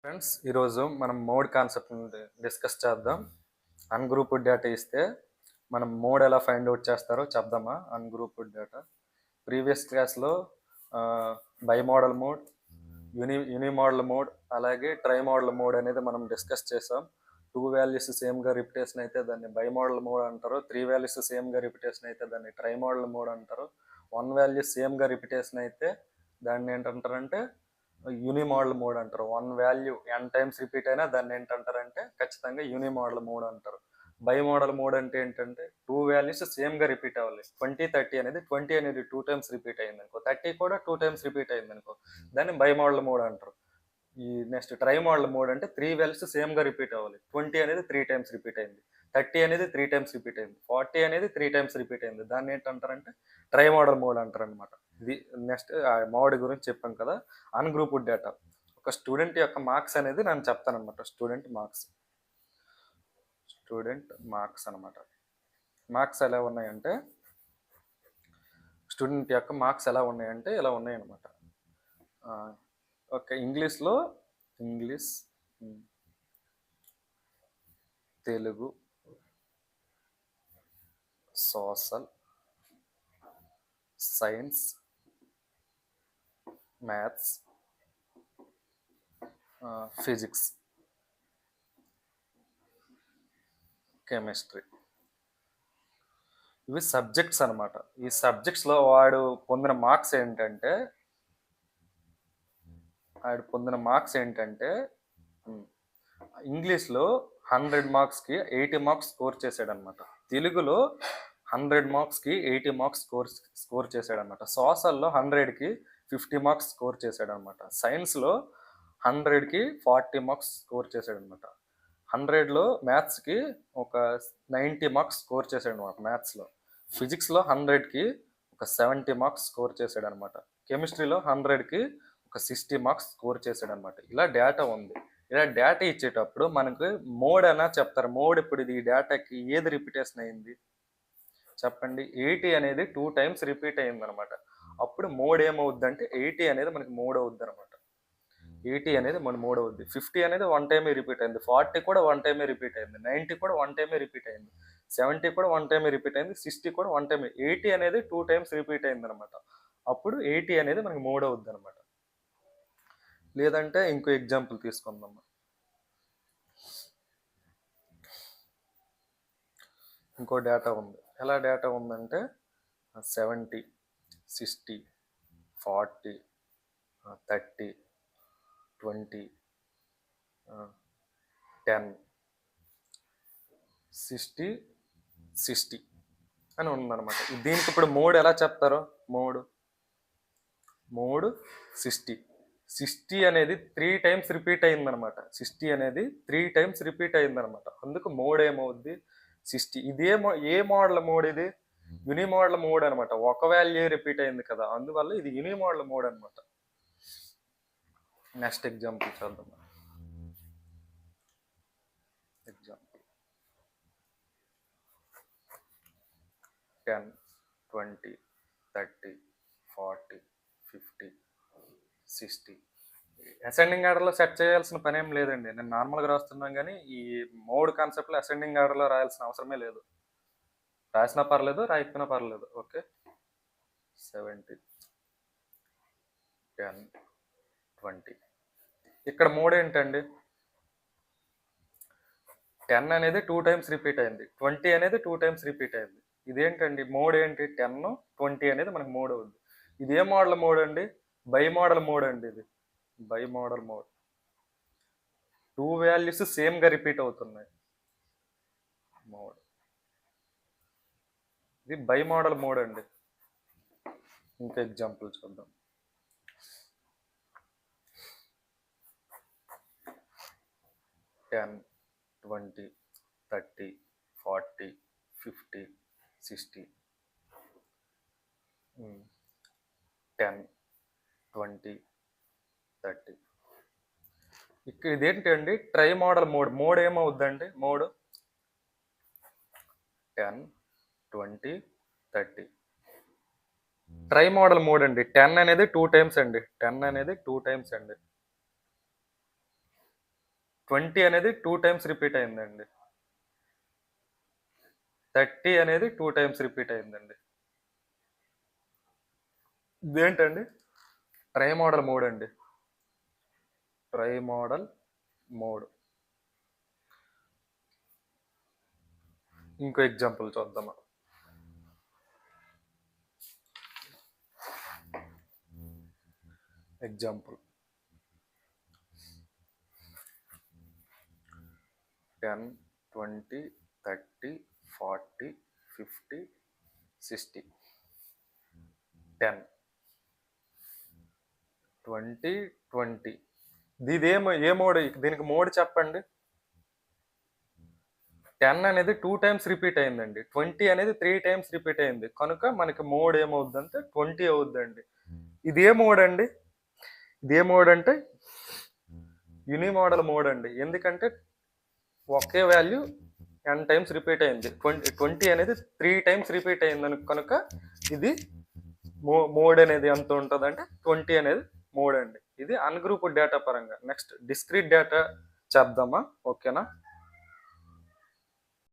Friends, ఈరోజు మనం mode concept discuss చేద్దాం. అన్గ్రూప్డ్ డేటా ఇస్తే మనం మోడ్ ఎలా ఫైండ్ అవుట్ చేస్తారో చెప్దామా? అన్గ్రూప్డ్ డేటా ప్రీవియస్ క్లాస్లో by model mode, uni model mode, అలాగే ట్రై మోడల్ మోడ్ అనేది మనం డిస్కస్ చేసాం. 2 వాల్యూస్ సేమ్గా రిపిటేషన్ అయితే దాన్ని బై మోడల్ మోడ్ అంటారు. 3 వాల్యూస్ సేమ్గా రిపిటేషన్ అయితే దాన్ని ట్రై మోడల్ మోడ్ అంటారు. 1 వాల్యూ సేమ్గా రిపిటేషన్ అయితే దాన్ని ఏంటంటారంటే యూని మోడల్ మోడ్ అంటారు. 1 వాల్యూ n టైమ్స్ రిపీట్ అయినా దాన్ని ఏంటంటారంటే ఖచ్చితంగా యూని మోడల్ మోడ్ అంటారు. బై మోడల్ మోడ్ అంటే ఏంటంటే 2 వాల్యూస్ సేమ్గా రిపీట్ అవ్వాలి. 20 30 అనేది 20 అనేది 2 టైమ్స్ రిపీట్ అయింది అనుకో, 30 కూడా 2 టైమ్స్ రిపీట్ అయింది అనుకో, దాన్ని బై మోడల్ మోడ్ అంటారు. ఈ నెక్స్ట్ ట్రై మోడల్ మోడ్ అంటే 3 వాల్యూస్ సేమ్గా రిపీట్ అవ్వాలి. 20 అనేది 3 టైమ్స్ రిపీట్ అయింది, 30 అనేది 3 టైమ్స్ రిపీట్ అయింది, 40 అనేది 3 టైమ్స్ రిపీట్ అయింది. దాన్ని ఏంటంటారంటే ట్రై మోడల్ మోడ్ అంటారు అనమాట. ఇది నెక్స్ట్ మోడ్ గురించి చెప్పాం కదా. అన్గ్రూప్డ్ డేటా, ఒక స్టూడెంట్ యొక్క మార్క్స్ అనేది నేను చెప్తానమాట. స్టూడెంట్ మార్క్స్ అనమాట. మార్క్స్ ఎలా ఉన్నాయంటే స్టూడెంట్ యొక్క మార్క్స్ ఎలా ఉన్నాయంటే ఇలా ఉన్నాయన్నమాట. Okay, English, Telugu, social, science, maths, physics, chemistry, ఇవి సబ్జెక్ట్స్ అనమాట. ఈ సబ్జెక్ట్స్లో వాడు పొందిన మార్క్స్ ఏంటంటే ఇంగ్లీష్లో 100 మార్క్స్కి 80 మార్క్స్ స్కోర్ చేశాడనమాట. తెలుగులో 100 మార్క్స్కి 80 మార్క్స్ స్కోర్ చేశాడనమాట. సోషల్లో 100కి 50 మార్క్స్ స్కోర్ చేశాడనమాట. సైన్స్లో 100కి 40 మార్క్స్ స్కోర్ చేశాడనమాట. 100లో మ్యాథ్స్కి ఒక 90 మార్క్స్ స్కోర్ చేశాడనమాట మ్యాథ్స్లో. ఫిజిక్స్లో 100కి ఒక 70 మార్క్స్ స్కోర్ చేశాడనమాట. కెమిస్ట్రీలో 100కి ఒక 60 మార్క్స్ స్కోర్ చేశాడనమాట. ఇలా డేటా ఉంది. ఇలా డేటా ఇచ్చేటప్పుడు మనకు మోడ్ అనా చెప్తారు. మోడ్ ఇప్పుడు ఇది ఈ డేటాకి ఏది రిపీటేషన్ అయింది చెప్పండి. 80 అనేది 2 టైమ్స్ రిపీట్ అయింది అనమాట. అప్పుడు మోడ్ ఏమవుద్ది అంటే 80 అనేది మనకి మోడ్ అవుద్ది అనమాట. 80 అనేది మన మోడ్ అవుద్ది. 50 అనేది 1 టైమే రిపీట్ అయింది, 40 కూడా 1 టైమే రిపీట్ అయింది, 90 కూడా 1 టైమే రిపీట్ అయింది, 70 కూడా 1 టైమే రిపీట్ అయింది, 60 కూడా 1 టైమే. 80 అనేది 2 టైమ్స్ రిపీట్ అయింది అనమాట. అప్పుడు 80 అనేది మనకి మోడ్ అవుద్ది అనమాట. లేదంటే ఇంకో ఎగ్జాంపుల్ తీసుకుందాం. ఇంకో డేటా ఉంది. ఎలా డేటా ఉందంటే 70, 60, 40, 30, 20, 10, 60, 60 అని ఉందన్నమాట. దీనికి ఇప్పుడు మోడ్ ఎలా చెప్తారో, మోడ్ 60 అనేది 3 టైమ్స్ రిపీట్ అయిందనమాట. 60 అనేది 3 టైమ్స్ రిపీట్ అయిందనమాట. అందుకు మోడ్ ఏమవుద్ది 60. ఏ మోడల్ మోడ్ ఇది? యూని మోడల్ మోడ్ అనమాట. ఒక వాల్యూ రిపీట్ అయింది కదా, అందువల్ల ఇది యూని మోడల్ మోడ్ అనమాట. నెక్స్ట్ ఎగ్జాంపుల్ చూద్దాం. ఎగ్జాంపుల్ 10, 20, 30, 40, 50, 60. అసెండింగ్ ఆర్డర్లో సెట్ చేయాల్సిన పని ఏం లేదండి. నేను నార్మల్గా రాస్తున్నాను, కానీ ఈ మోడ్ కాన్సెప్ట్లో అసెండింగ్ ఆర్డర్లో రాయాల్సిన అవసరమే లేదు. రాసినా పర్లేదు, రాయకపోయినా పర్లేదు. ఓకే, 70, 10, 20. ఇక్కడ మోడ్ ఏంటండి? 10 అనేది 2 టైమ్స్ రిపీట్ అయింది, 20 అనేది 2 టైమ్స్ రిపీట్ అయింది. ఇదేంటండి మోడ్ ఏంటి? 10, 20 అనేది మనకి మోడ్ అవుద్ది. ఇది ఏ మోడల్ మోడ్ అండి? బై మోడల్ మోడ్ అండి. ఇది బై మోడల్ మోడ్. 2 వాల్యూస్ సేమ్గా రిపీట్ అవుతున్నాయి. మోడ్ ఇది బై మోడల్ మోడ్ అండి. ఇంకా ఎగ్జాంపుల్ చూద్దాం. 10, 20, 30, 40, 50, 60. 10, 20, 30. ఇక్కడ ఇదేంటండి? Trimodal mode. మోడ్ ఏమవుద్దండి? మోడ్ 10, 20, 30. ట్రై మోడల్ మోడ్ అండి. 10 అనేది 2 టైమ్స్ అండి. 10 అనేది 2 టైమ్స్ అండి. 20 అనేది 2 టైమ్స్ రిపీట్ అయిందండి. 30 అనేది 2 టైమ్స్ రిపీట్ అయిందండి. ఇదేంటండి? ట్రై మోడల్ మోడ్ అండి. Try model mode. ఇంకో ఎగ్జాంపుల్ చూద్దామా. ఎగ్జాంపుల్ 10, 20, 30, 40, 50, 60. 10, 20, 20. ఏ మోడ్? దీనికి మోడ్ చెప్పండి. 10 అనేది 2 టైమ్స్ రిపీట్ అయిందండి. 20 అనేది 3 టైమ్స్ రిపీట్ అయింది. కనుక మనకి మోడ్ ఏమవుద్దంటే 20 అవుద్దండి. ఇదే మోడ్ అండి. ఇదే మోడ్ అంటే యూని మోడల్ మోడ్ అండి. ఎందుకంటే ఒకే వాల్యూ n టైమ్స్ రిపీట్ అయింది. 20 అనేది 3 టైమ్స్ రిపీట్ అయింది కనుక ఇది మోడ్ అనేది ఎంత ఉంటుందంటే 20 అనేది మోడ్ అండి. ఇది అన్గ్రూప్డ్ డేటా పరంగా. నెక్స్ట్ డిస్క్రీట్ డేటా చెప్దామా? ఓకేనా?